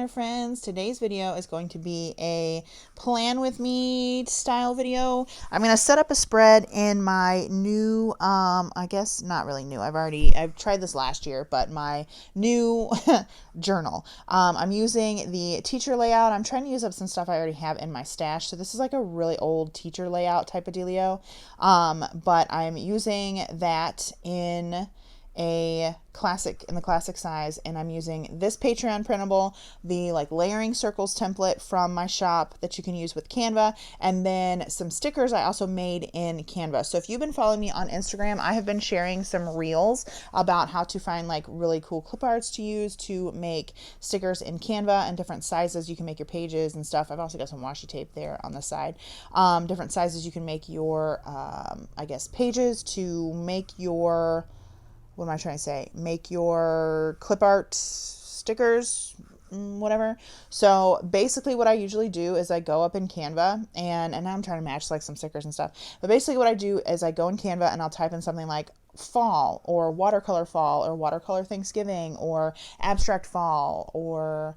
friends. Today's video is going to be a plan with me style video. I'm going to set up a spread in my new, I guess not really new. I've tried this last year, but my new journal. I'm using the teacher layout. I'm trying to use up some stuff I already have in my stash. So this is like a really old teacher layout type of dealio. But I'm using that in the classic size, and I'm using this Patreon printable, the like layering circles template from my shop that you can use with Canva, and then some stickers I also made in Canva. So if you've been following me on Instagram, I have been sharing some reels about how to find like really cool clip arts to use to make stickers in Canva and different sizes you can make your pages and stuff. I've also got some washi tape there on the side. Different sizes you can make your I guess pages to make your, what am I trying to say? Make your clip art stickers, whatever. So basically what I usually do is I go up in Canva and now I'm trying to match like some stickers and stuff. But basically what I do is I go in Canva and I'll type in something like fall or watercolor Thanksgiving or abstract fall or,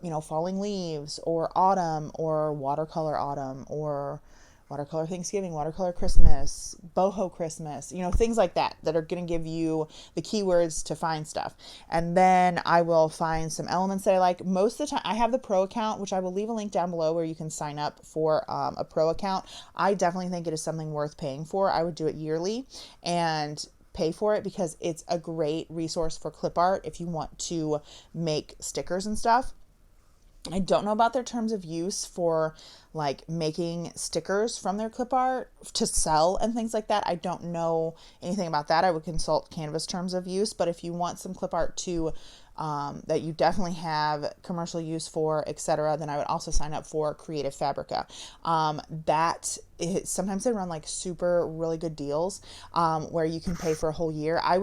you know, falling leaves or autumn or watercolor autumn or watercolor Thanksgiving, watercolor Christmas, boho Christmas, you know, things like that that are going to give you the keywords to find stuff. And then I will find some elements that I like. Most of the time, I have the pro account, which I will leave a link down below where you can sign up for a pro account. I definitely think it is something worth paying for. I would do it yearly and pay for it because it's a great resource for clip art if you want to make stickers and stuff. I don't know about their terms of use for like making stickers from their clip art to sell and things like that. I don't know anything about that. I would consult Canva's terms of use, but if you want some clip art to that you definitely have commercial use for, etc., then I would also sign up for Creative Fabrica. Sometimes they run like super really good deals where you can pay for a whole year. I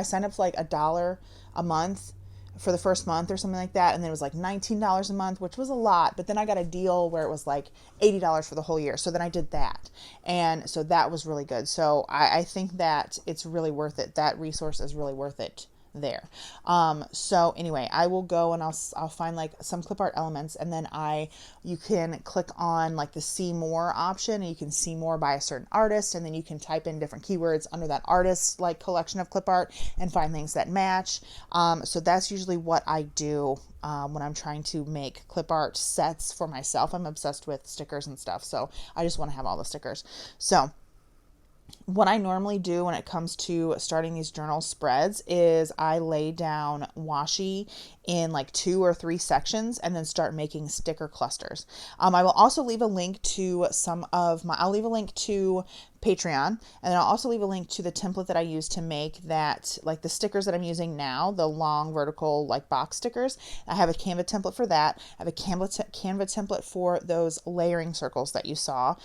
signed up for like $1 a month for the first month or something like that, and then it was like $19 a month, which was a lot, but then I got a deal where it was like $80 for the whole year, so then I did that, and so that was really good. So I think that it's really worth it. That resource is really worth it there. So anyway, I will go and I'll find like some clip art elements, and then you can click on like the see more option, and you can see more by a certain artist, and then you can type in different keywords under that artist's like collection of clip art and find things that match. So that's usually what I do when I'm trying to make clip art sets for myself. I'm obsessed with stickers and stuff, so I just want to have all the stickers. So what I normally do when it comes to starting these journal spreads is I lay down washi in like 2 or 3 sections and then start making sticker clusters. I will also leave a link to I'll leave a link to Patreon, and then I'll also leave a link to the template that I use to make that, like the stickers that I'm using now, the long vertical like box stickers. I have a Canva template for that. I have a Canva template for those layering circles that you saw,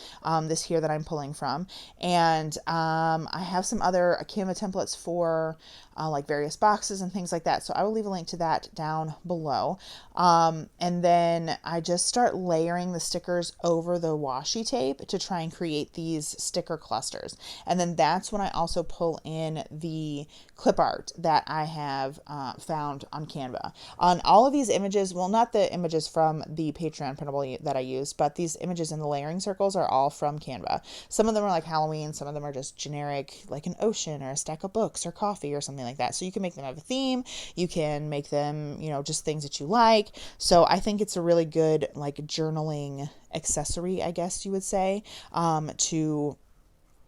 this here that I'm pulling from, and I have some other Canva templates for like various boxes and things like that. So I will leave a link to that down below. And then I just start layering the stickers over the washi tape to try and create these sticker clusters. And then that's when I also pull in the clip art that I have found on Canva. On all of these images, well, not the images from the Patreon printable that I use, but these images in the layering circles are all from Canva. Some of them are like Halloween, some of them are just generic, like an ocean or a stack of books or coffee or something like that. So you can make them have a theme, you can make them, you know, just things that you like. So I think it's a really good like journaling accessory, I guess you would say, to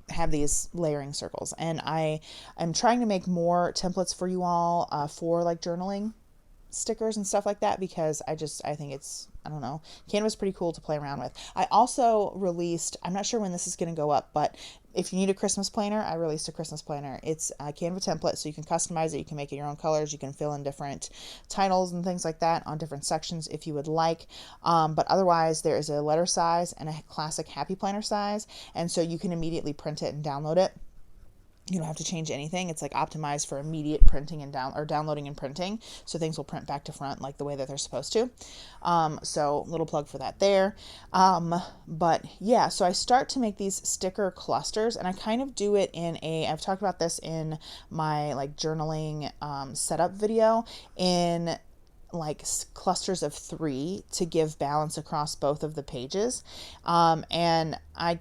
have these layering circles. And I am trying to make more templates for you all for like journaling stickers and stuff like that, because I think it's, I don't know, Canva's pretty cool to play around with. I also released, I'm not sure when this is going to go up, but if you need a Christmas planner, I released a Christmas planner. It's a Canva template, so you can customize it, you can make it your own colors, you can fill in different titles and things like that on different sections if you would like. But otherwise, there is a letter size and a classic happy planner size, and so you can immediately print it and download it. You don't have to change anything. It's like optimized for immediate printing and downloading and printing. So things will print back to front like the way that they're supposed to. So little plug for that there. But yeah, so I start to make these sticker clusters, and I kind of do it I've talked about this in my like journaling setup video, in like clusters of 3 to give balance across both of the pages. And I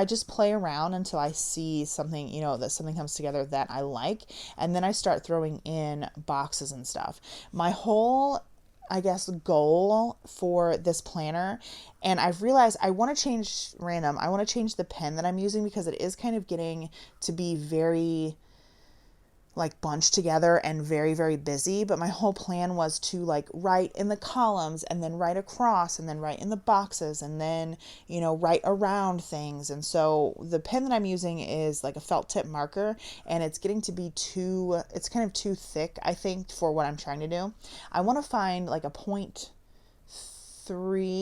just play around until I see something, that something comes together that I like. And then I start throwing in boxes and stuff. My whole, I guess, goal for this planner, and I've realized I want to change the pen that I'm using, because it is kind of getting to be very like bunched together and very, very busy. But my whole plan was to like write in the columns and then write across and then write in the boxes and then, write around things. And so the pen that I'm using is like a felt tip marker, and it's getting to be it's kind of too thick, I think, for what I'm trying to do. I want to find like a 0.3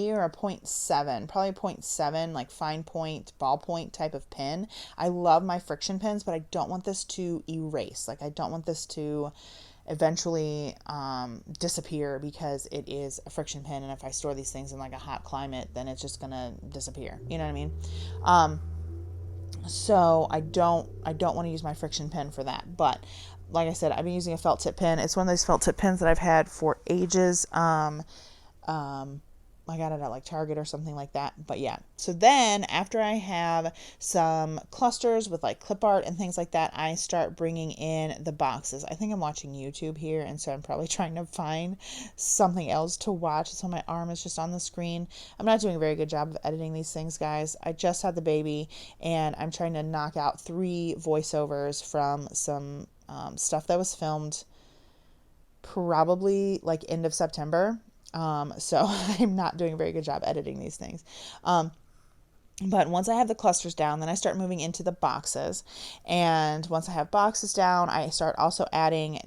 or a 0.7, probably a 0.7, like fine point, ballpoint type of pen. I love my friction pens, but I don't want this to erase. Like, I don't want this to eventually disappear, because it is a friction pen, and if I store these things in like a hot climate, then it's just gonna disappear. You know what I mean? So I don't want to use my friction pen for that. But like I said, I've been using a felt tip pen. It's one of those felt tip pens that I've had for ages. I got it at like Target or something like that. But yeah, so then after I have some clusters with like clip art and things like that, I start bringing in the boxes. I think I'm watching YouTube here, and so I'm probably trying to find something else to watch. So my arm is just on the screen. I'm not doing a very good job of editing these things, guys. I just had the baby, and I'm trying to knock out 3 voiceovers from some stuff that was filmed probably like end of September. So I'm not doing a very good job editing these things. But once I have the clusters down, then I start moving into the boxes. And once I have boxes down, I start also adding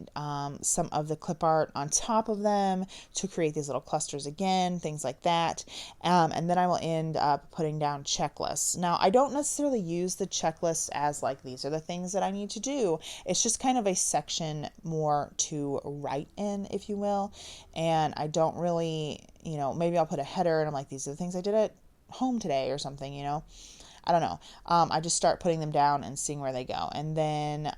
some of the clip art on top of them to create these little clusters again, things like that. And then I will end up putting down checklists. Now, I don't necessarily use the checklists as like, these are the things that I need to do. It's just kind of a section more to write in, if you will. And I don't really, maybe I'll put a header and I'm like, these are the things I did at home today or something, I don't know. I just start putting them down and seeing where they go. And then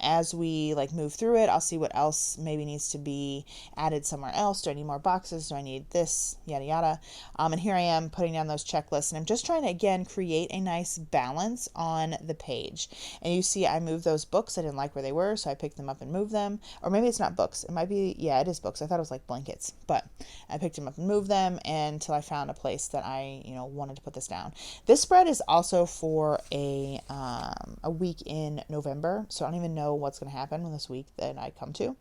as we like move through it, I'll see what else maybe needs to be added somewhere else. Do I need more boxes? Do I need this? Yada, yada. And here I am putting down those checklists. And I'm just trying to, again, create a nice balance on the page. And you see I moved those books. I didn't like where they were, so I picked them up and moved them. Or maybe it's not books. It might be, yeah, it is books. I thought it was like blankets. But I picked them up and moved them until I found a place that I, wanted to put this down. This spread is also for a week in November, so I don't even know what's going to happen in this week that I come to.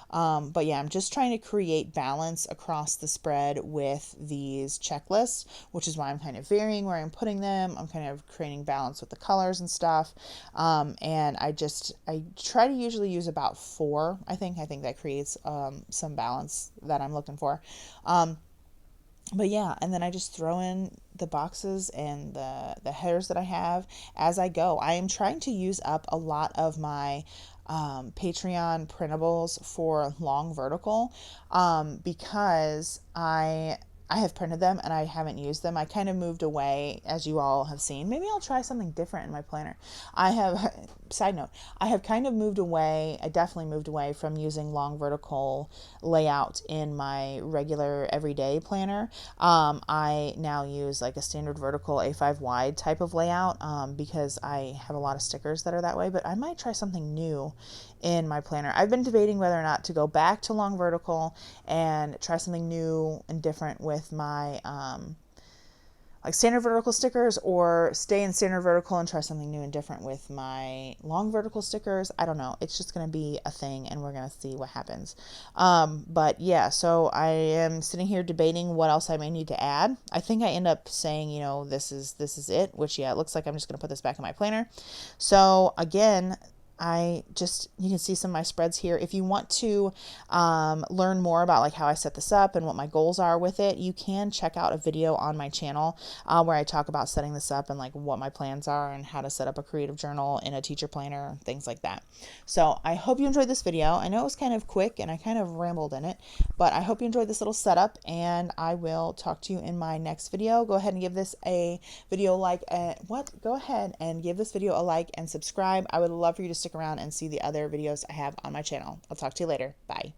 But yeah, I'm just trying to create balance across the spread with these checklists, which is why I'm kind of varying where I'm putting them. I'm kind of creating balance with the colors and stuff. And I try to usually use about 4. I think that creates some balance that I'm looking for. But yeah, and then I just throw in the boxes and the headers that I have as I go. I am trying to use up a lot of my Patreon printables for long vertical because I have printed them and I haven't used them. I kind of moved away, as you all have seen. Maybe I'll try something different in my planner. Side note, I have kind of moved away. I definitely moved away from using long vertical layout in my regular everyday planner. I now use like a standard vertical A5 wide type of layout because I have a lot of stickers that are that way, but I might try something new in my planner. I've been debating whether or not to go back to long vertical and try something new and different with my like standard vertical stickers, or stay in standard vertical and try something new and different with my long vertical stickers. I don't know. It's just going to be a thing and we're going to see what happens. But yeah, so I am sitting here debating what else I may need to add. I think I end up saying, this is it, which yeah, it looks like I'm just going to put this back in my planner. So again, you can see some of my spreads here. If you want to learn more about like how I set this up and what my goals are with it, you can check out a video on my channel where I talk about setting this up and like what my plans are and how to set up a creative journal in a teacher planner, things like that. So I hope you enjoyed this video. I know it was kind of quick and I kind of rambled in it, but I hope you enjoyed this little setup, and I will talk to you in my next video. Go ahead and give this a video like. Go ahead and give this video a like and subscribe. I would love for you to stick around and see the other videos I have on my channel. I'll talk to you later. Bye.